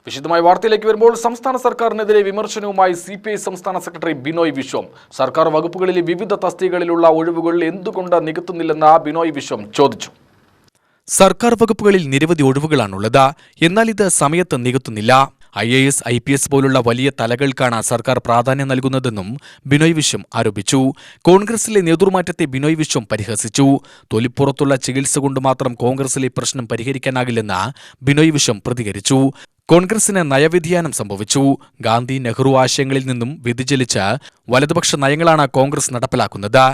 വിശദമായ വാർത്തയിലേക്ക് വരുമ്പോൾ സംസ്ഥാന സർക്കാരിനെതിരെ വിമർശനവുമായി CPI സംസ്ഥാന സെക്രട്ടറി ബിനോയ് വിശ്വം. സർക്കാർ വകുപ്പുകളിലെ വിവിധ തസ്തികകളിലുള്ള ഒഴിവുകൾ എന്തുകൊണ്ട് നികത്തുന്നില്ലെന്ന് ബിനോയ് വിശ്വം ചോദിച്ചു. സർക്കാർ വകുപ്പുകളിൽ നിരവധി ഒഴിവുകളാണുള്ളത്. എന്നാൽ ഇത് സമയത്ത് നികത്തുന്നില്ല. IAS, IPS പോലുള്ള വലിയ തലകൾക്കാണ് സർക്കാർ പ്രാധാന്യം നൽകുന്നതെന്നും ബിനോയ് വിശ്വം ആരോപിച്ചു. കോൺഗ്രസിലെ നേതൃമാറ്റത്തെ ബിനോയ് വിശ്വം പരിഹസിച്ചു. തൊലിപ്പുറത്തുള്ള ചികിത്സ കൊണ്ട് മാത്രം കോൺഗ്രസിലെ പ്രശ്നം പരിഹരിക്കാനാകില്ലെന്ന് ബിനോയ് വിശ്വം പ്രതികരിച്ചു. കോൺഗ്രസിന് നയവ്യതിയാനം സംഭവിച്ചു. ഗാന്ധി നെഹ്റു ആശയങ്ങളിൽ നിന്നും വ്യതിചലിച്ച് വലതുപക്ഷ നയങ്ങളാണ് കോൺഗ്രസ് നടപ്പിലാക്കുന്നത്.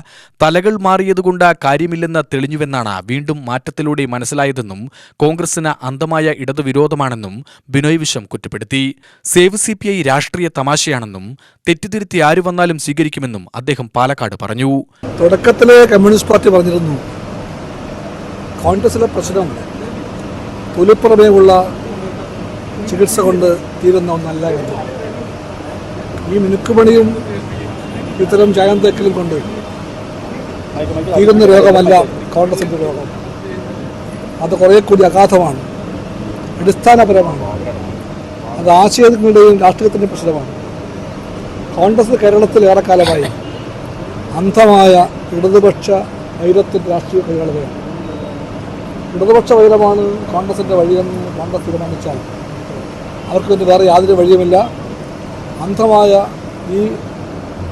തലകൾ മാറിയതുകൊണ്ട് കാര്യമില്ലെന്ന് തെളിഞ്ഞുവെന്നാണ് വീണ്ടും മാറ്റത്തിലൂടെ മനസ്സിലായതെന്നും കോൺഗ്രസിന് അന്ധമായ ഇടതുവിരോധമാണെന്നും ബിനോയ് വിശ്വം കുറ്റപ്പെടുത്തി. സേവ് CPI രാഷ്ട്രീയ തമാശയാണെന്നും തെറ്റിദ്ധരുത്തി ആരു വന്നാലും സ്വീകരിക്കുമെന്നും അദ്ദേഹം പാലക്കാട് പറഞ്ഞു. തുടക്കത്തിലെ കമ്മ്യൂണിസ്റ്റ് പാർട്ടി പറഞ്ഞിരുന്നു, കോൺഗ്രസിലെ പ്രശ്നം തൊലിപ്പുറമേയുള്ള ചികിത്സ കൊണ്ട് തീരുന്ന ഒന്നല്ല എന്ന്. ഈ മിനുക്കുമണിയും ഇത്തരം ചായന്തേക്കലും കൊണ്ട് തീരുന്ന രോഗമല്ല കോൺഗ്രസിൻ്റെ രോഗം. അത് കുറേ കൂടി അഗാധമാണ്, അടിസ്ഥാനപരമാണ്. അത് ആശയങ്ങളുടെയും രാഷ്ട്രീയത്തിൻ്റെ പ്രശ്നമാണ്. കോൺഗ്രസ് കേരളത്തിൽ ഏറെക്കാലമായി അന്ധമായ ഇടതുപക്ഷ വൈരത്തിൻ്റെ രാഷ്ട്രീയ കൈകളുകയാണ്. ഇടതുപക്ഷ വൈരമാണ് കോൺഗ്രസിൻ്റെ വഴിയെന്ന് കോൺഗ്രസ് തീരുമാനിച്ചാൽ അവർക്ക് വേറെ യാതൊരു വഴിയുമില്ല. അന്ധമായ ഈ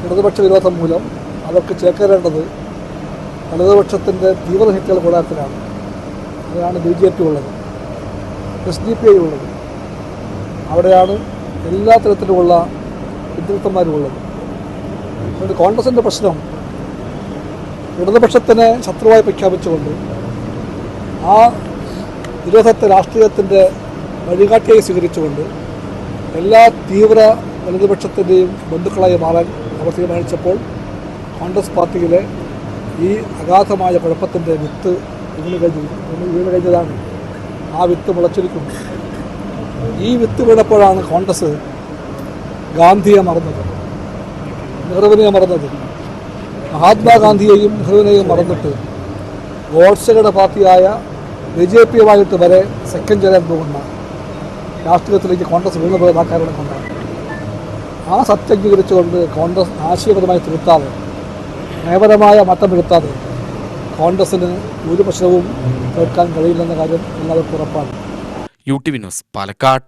ഇടതുപക്ഷ വിരോധം മൂലം അവർക്ക് ചേക്കേറേണ്ടത് വലതുപക്ഷത്തിൻ്റെ തീവ്രശക്തികൾ കൂടാരത്തിലാണ്. അവിടെയാണ് BJP ഉള്ളത്, SDPI ഉള്ളത്, അവിടെയാണ് എല്ലാ തരത്തിലുമുള്ള വിദ്യാർത്ഥന്മാരും ഉള്ളത്. അതുകൊണ്ട് കോൺഗ്രസിൻ്റെ പ്രശ്നം ഇടതുപക്ഷത്തിനെ ശത്രുവായി പ്രഖ്യാപിച്ചുകൊണ്ട് ആ വിരോധത്തെ രാഷ്ട്രീയത്തിൻ്റെ വഴികാട്ടിയായി സ്വീകരിച്ചുകൊണ്ട് എല്ലാ തീവ്ര വലതുപക്ഷത്തിൻ്റെയും ബന്ധുക്കളായി മാറാൻ അവർ തീരുമാനിച്ചപ്പോൾ കോൺഗ്രസ് പാർട്ടിയിലെ ഈ അഗാധമായ കുഴപ്പത്തിൻ്റെ വിത്ത് വീണ് കഴിഞ്ഞതാണ്. ആ വിത്ത് മുളച്ചിരിക്കുന്നു. ഈ വിത്ത് വീണപ്പോഴാണ് കോൺഗ്രസ് ഗാന്ധിയെ മറന്നത്, നെഹ്റുവിനെ മറന്നത്. മഹാത്മാഗാന്ധിയെയും നെഹ്റുവിനെയും മറന്നിട്ട് ഗോഡ്സെയുടെ പാർട്ടിയായ BJPയുമായിട്ട് വരെ സെക്കൻഡ് ചേരാൻ പോകുന്ന രാഷ്ട്രീയത്തിലേക്ക് കോൺഗ്രസ് വീണുപോയത് ആ കാരണം കൊണ്ടാണ്. ആ സത്യം അംഗീകരിച്ചുകൊണ്ട് കോൺഗ്രസ് ആശയപരമായി തിരുത്താതെ, നയപരമായ മാറ്റം വരുത്താതെ കോൺഗ്രസിന് ഒരു പ്രശ്നവും തീർക്കാൻ കഴിയില്ലെന്ന കാര്യം എല്ലാവർക്കും ഉറപ്പാണ്. UTV news, Palakkad.